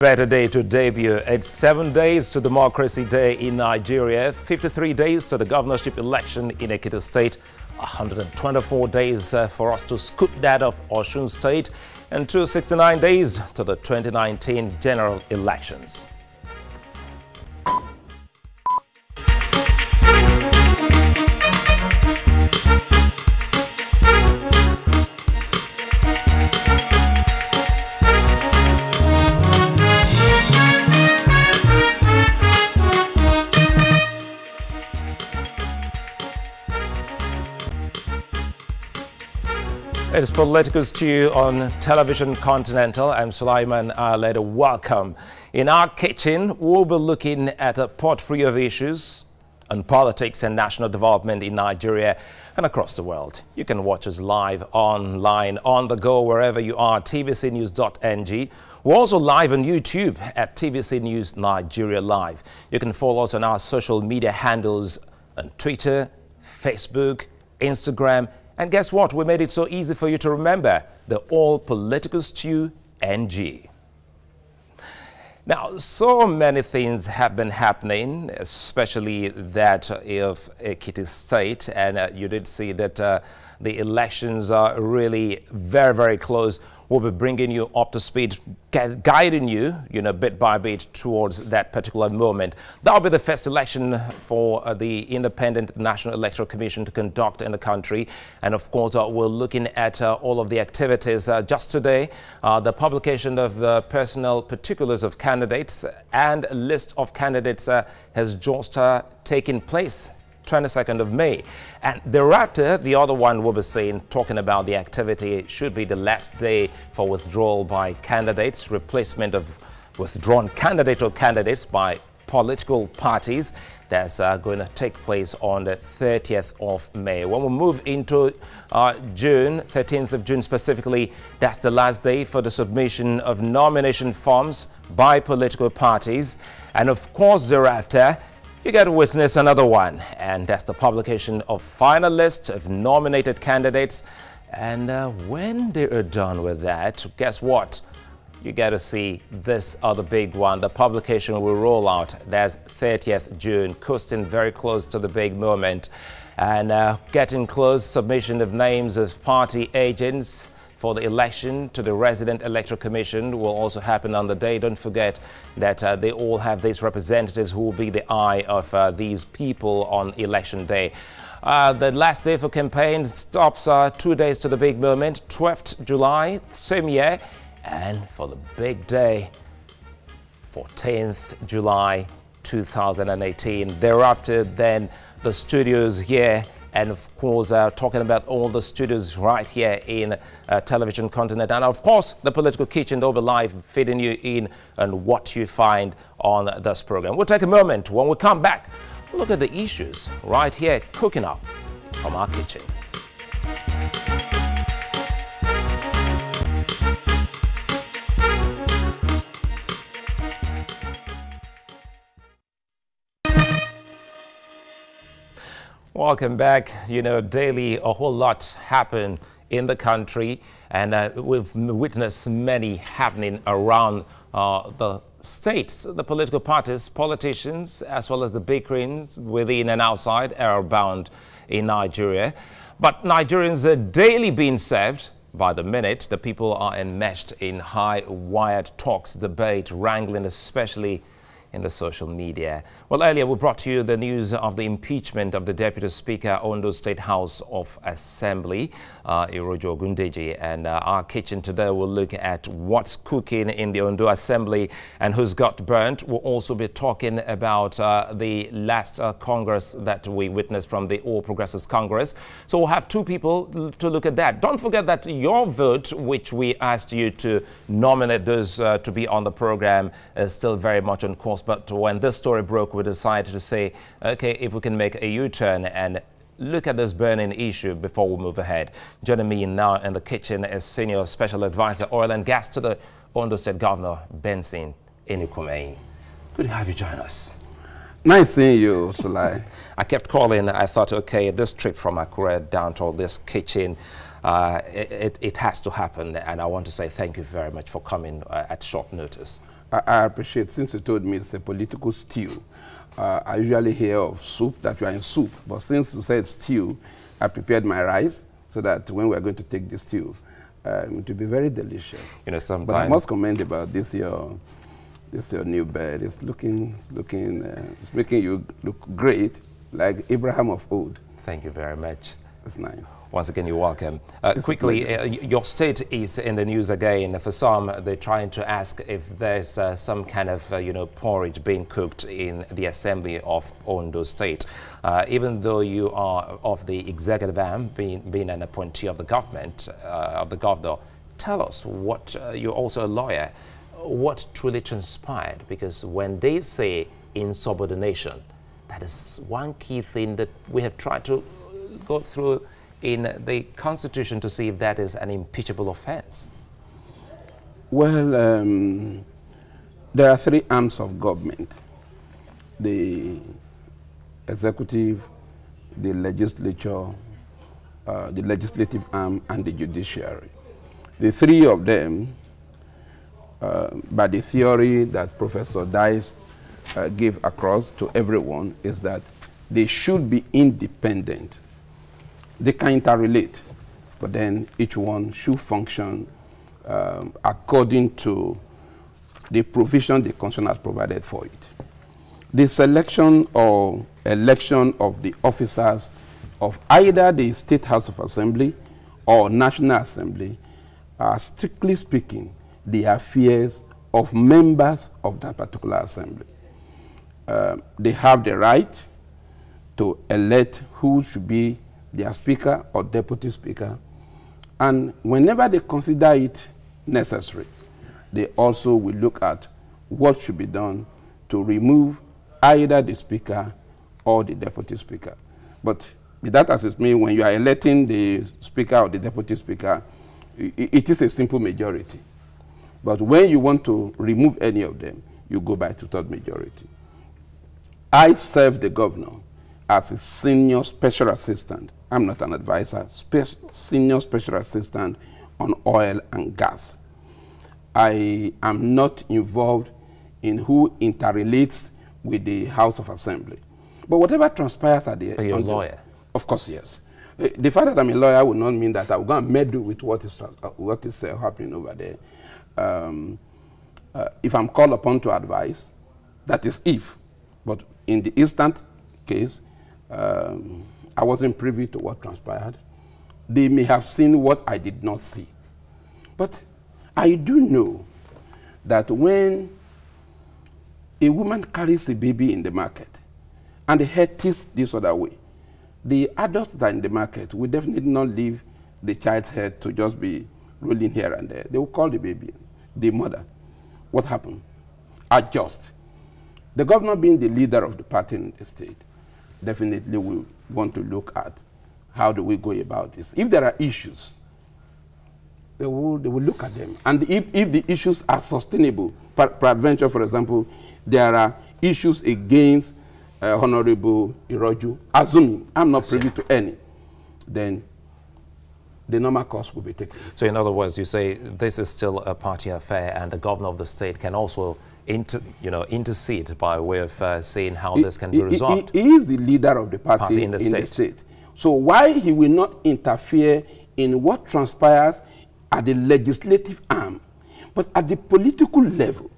Better day to debut. It's 7 days to Democracy Day in Nigeria, 53 days to the governorship election in Ekiti State, 124 days for us to scoop that of Osun State, and 269 days to the 2019 general elections. It's Political Stew on Television Continental. I'm Sulaiman Aleda. Welcome. In our kitchen, we'll be looking at a portfolio of issues on politics and national development in Nigeria and across the world. You can watch us live online, on the go, wherever you are, tvcnews.ng. We're also live on YouTube at TVC News Nigeria Live. You can follow us on our social media handles on Twitter, Facebook, Instagram, and guess what? We made it so easy for you to remember, the All Political Stew NG. Now, so many things have been happening, especially that of Ekiti State, and you did see that the elections are really very, very close. We'll be bringing you up to speed, guiding you, bit by bit towards that particular moment. That'll be the first election for the Independent National Electoral Commission to conduct in the country. And of course, we're looking at all of the activities. Just today, the publication of the personal particulars of candidates and list of candidates has just taken place. 22nd of May, and thereafter the other one will be seen talking about the activity. It should be the last day for withdrawal by candidates, replacement of withdrawn candidate or candidates by political parties. That's going to take place on the 30th of May. When we move into June, 13th of June specifically, that's the last day for the submission of nomination forms by political parties, and of course thereafter you get to witness another one, and that's the publication of final list of nominated candidates. And when they are done with that, guess what? You get to see this other big one. The publication will roll out. That's 30th June, coasting very close to the big moment. And getting close, submission of names of party agents for the election to the Resident Electoral Commission will also happen on the day. Don't forget that they all have these representatives who will be the eye of these people on election day. The last day for campaign stops 2 days to the big moment, 12th July, same year. And for the big day, 14th July 2018. Thereafter, then the studios here. And of course, talking about all the studios right here in Television Continent. And of course, the Political Kitchen, they'll be live feeding you in on what you find on this program. We'll take a moment. When we come back, we'll look at the issues right here cooking up from our kitchen. Welcome back. Daily a whole lot happen in the country, and we've witnessed many happening around the states. The political parties, politicians, as well as the bickerings within and outside are bound in Nigeria. But Nigerians are daily being served by the minute. The people are enmeshed in high-wired talks, debate, wrangling, especially in the social media. Well, earlier we brought to you the news of the impeachment of the Deputy Speaker, Ondo State House of Assembly, Irojo Ogundeji. And our kitchen today will look at what's cooking in the Ondo Assembly and who's got burnt. We'll also be talking about the last Congress that we witnessed from the All Progressives Congress. So we'll have two people to look at that. Don't forget that your vote, which we asked you to nominate those to be on the program, is still very much on course. But when this story broke, we decided to say, okay, if we can make a U-turn and look at this burning issue before we move ahead. Joining me now in the kitchen is Senior Special Advisor, Oil and Gas to the Ondo State Governor, Benson Enukumehin. Good to have you join us. Nice seeing you, Sulai. I kept calling. I thought, okay, this trip from Akure down to this kitchen, it has to happen. And I want to say thank you very much for coming at short notice. I appreciate, since you told me it's a political stew, I usually hear of soup, that you are in soup. But since you said stew, I prepared my rice so that when we are going to take the stew, it will be very delicious. You know, sometimes. But I must comment about this your new bed. It's making you look great, like Abraham of old. Thank you very much. It's nice. Once again, you're welcome. Quickly, your state is in the news again. For some, they're trying to ask if there's some kind of, porridge being cooked in the assembly of Ondo State. Even though you are of the executive arm, being an appointee of the government, of the governor, tell us what, you're also a lawyer, what truly transpired? Because when they say insubordination, that is one key thing that we have tried to go through in the Constitution to see if that is an impeachable offense. Well, there are three arms of government: the executive, the legislature, the legislative arm, and the judiciary. The three of them, by the theory that Professor Dice gave across to everyone, is that they should be independent. They can interrelate, but then each one should function according to the provision the Constitution has provided for it. The selection or election of the officers of either the State House of Assembly or National Assembly are, strictly speaking, the affairs of members of that particular assembly. They have the right to elect who should be their speaker or deputy speaker, and whenever they consider it necessary, they also will look at what should be done to remove either the speaker or the deputy speaker. But with that as it may, when you are electing the speaker or the deputy speaker, it is a simple majority. But when you want to remove any of them, you go by two-thirds majority. I serve the governor as a senior special assistant. I'm not an advisor, senior special assistant on oil and gas. I am not involved in who interrelates with the House of Assembly. But whatever transpires at the... Are you a lawyer? Of course, yes. The fact that I'm a lawyer would not mean that I will go and meddle with what is happening over there. If I'm called upon to advise, that is if. But in the instant case, I wasn't privy to what transpired. They may have seen what I did not see. But I do know that when a woman carries a baby in the market and the head tilts this other way, the adults that are in the market will definitely not leave the child's head to just be rolling here and there. They will call the baby, the mother. What happened? Adjust. The governor, being the leader of the party in the state, definitely will want to look at how do we go about this. If there are issues, they will look at them. And if the issues are sustainable, peradventure, for example, there are issues against Honorable Iroju, assuming I'm not privy to any, then the normal course will be taken. So in other words, you say this is still a party affair and the governor of the state can also intercede by way of seeing how this can be resolved. He is the leader of the party in the state. So why he will not interfere in what transpires at the legislative arm, but at the political level,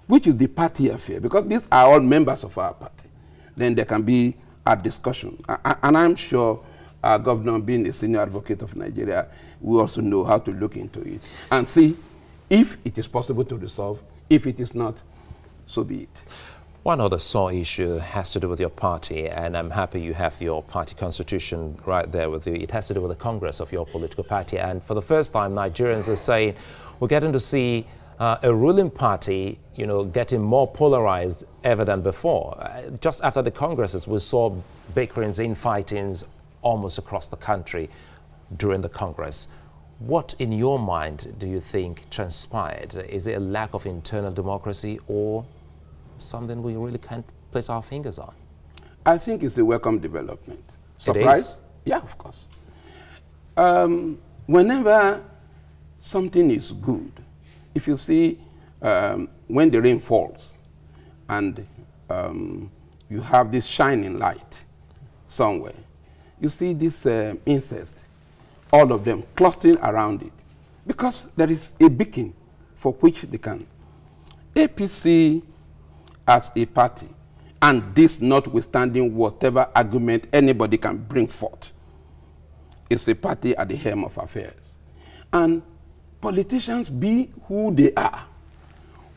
which is the party affair, because these are all members of our party, then there can be a discussion. And I'm sure our governor, being a senior advocate of Nigeria, will also know how to look into it and see if it is possible to resolve. If it is not, so be it. One other sore issue has to do with your party, and I'm happy you have your party constitution right there with you. It has to do with the Congress of your political party, and for the first time, Nigerians are saying we're getting to see a ruling party, getting more polarized ever than before. Just after the Congresses, we saw bickerings, infightings almost across the country during the Congress. What, in your mind, do you think transpired? Is it a lack of internal democracy or something we really can't place our fingers on? I think it's a welcome development. Surprise? Yeah, of course. Whenever something is good, if you see when the rain falls and you have this shining light somewhere, you see this insects, all of them clustering around it, because there is a beacon for which they can. APC as a party, and this notwithstanding whatever argument anybody can bring forth, is a party at the helm of affairs. And politicians, be who they are,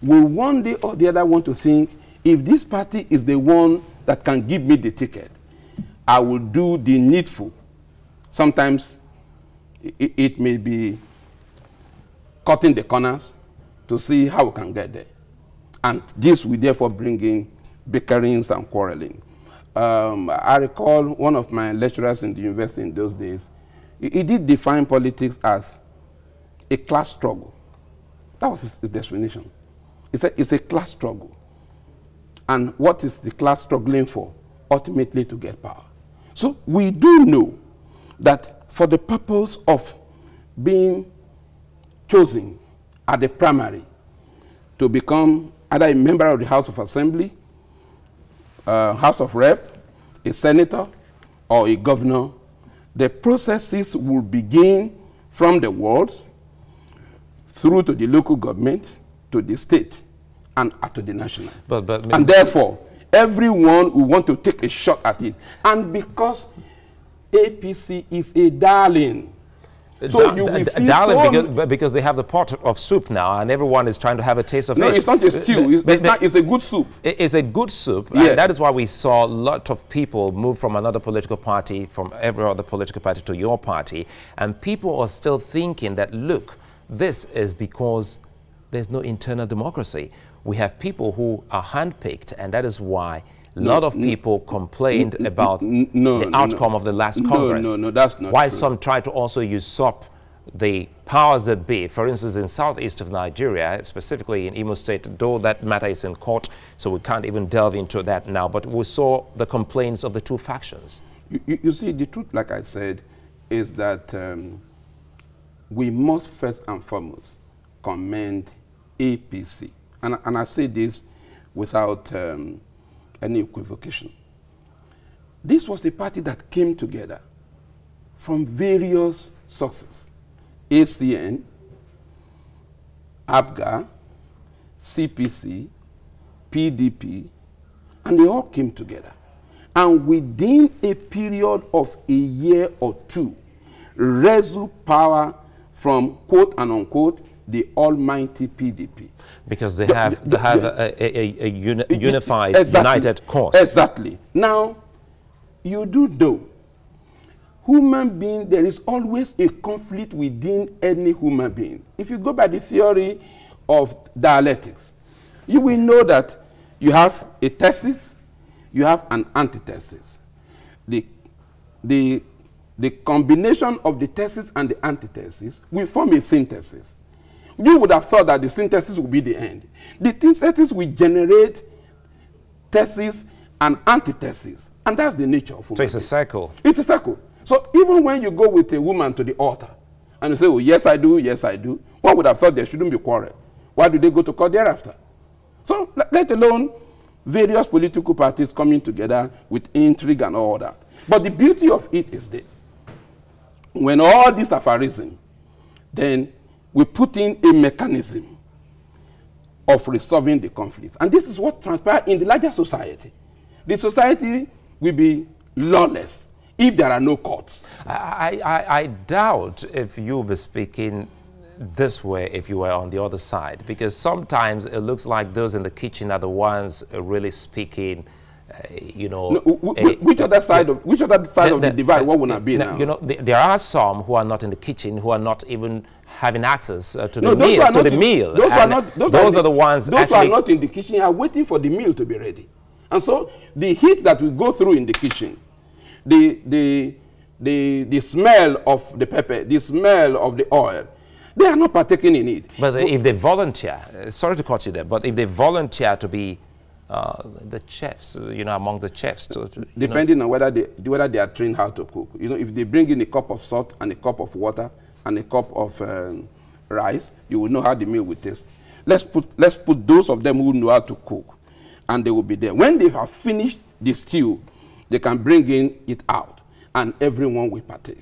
will one day or the other want to think, if this party is the one that can give me the ticket, I will do the needful. Sometimes it may be cutting the corners to see how we can get there. And this will therefore bring in bickerings and quarreling. I recall one of my lecturers in the university in those days, he did define politics as a class struggle. That was his definition. He said it's a class struggle. And what is the class struggling for? Ultimately to get power. So we do know that for the purpose of being chosen at the primary to become either a member of the House of Assembly, House of Rep, a senator, or a governor, the processes will begin from the wards through to the local government, to the state, and to the national. And therefore, everyone will want to take a shot at it. And because APC is a darling, so you will see darling because they have the pot of soup now, and everyone is trying to have a taste of it. No, it's not a stew. It's a good soup. It's a good soup. Yeah. And that is why we saw a lot of people move from another political party, from every other political party to your party. And people are still thinking that, look, this is because there's no internal democracy. We have people who are handpicked, and that is why a lot of people complained about the outcome of the last Congress. No, that's not why true. some try to also usurp the powers that be. For instance, in southeast of Nigeria, specifically in Imo State, though that matter is in court, so we can't even delve into that now, but we saw the complaints of the two factions. You see, the truth, like I said, is that we must first and foremost commend APC. And I say this without any equivocation. This was a party that came together from various sources. ACN, APGA, CPC, PDP, and they all came together. And within a period of a year or two, wrestled power from, quote and unquote, the almighty PDP. Because they have a unified, united cause. Exactly. Now, you do know, human being, there is always a conflict within any human being. If you go by the theory of dialectics, you will know that you have a thesis, you have an antithesis. The combination of the thesis and the antithesis will form a synthesis. You would have thought that the synthesis would be the end. The synthesis will generate thesis and antithesis. And that's the nature of human. So it's a cycle. It's a cycle. So even when you go with a woman to the altar and you say, oh, yes, I do, yes, I do, one would have thought there shouldn't be quarrel. Why do they go to court thereafter? So let alone various political parties coming together with intrigue and all that. But the beauty of it is this. When all these have arisen, then we put in a mechanism of resolving the conflict. And this is what transpired in the larger society. The society will be lawless if there are no courts. I doubt if you were speaking this way if you were on the other side, because sometimes it looks like those in the kitchen are the ones really speaking, you know. No, which other side of the divide, what would it be now? You know, there are some who are not in the kitchen, who are not even having access to the meal. Those are the ones those who are not in the kitchen are waiting for the meal to be ready. And so the heat that we go through in the kitchen, the smell of the pepper, the smell of the oil, they are not partaking in it. But if they volunteer, sorry to cut you there, but if they volunteer to be the chefs, you know, among the chefs, depending on whether they are trained how to cook. You know, if they bring in a cup of salt and a cup of water and a cup of rice, you will know how the meal will taste. let's put those of them who know how to cook, and they will be there. When they have finished the stew, they can bring it out, and everyone will partake.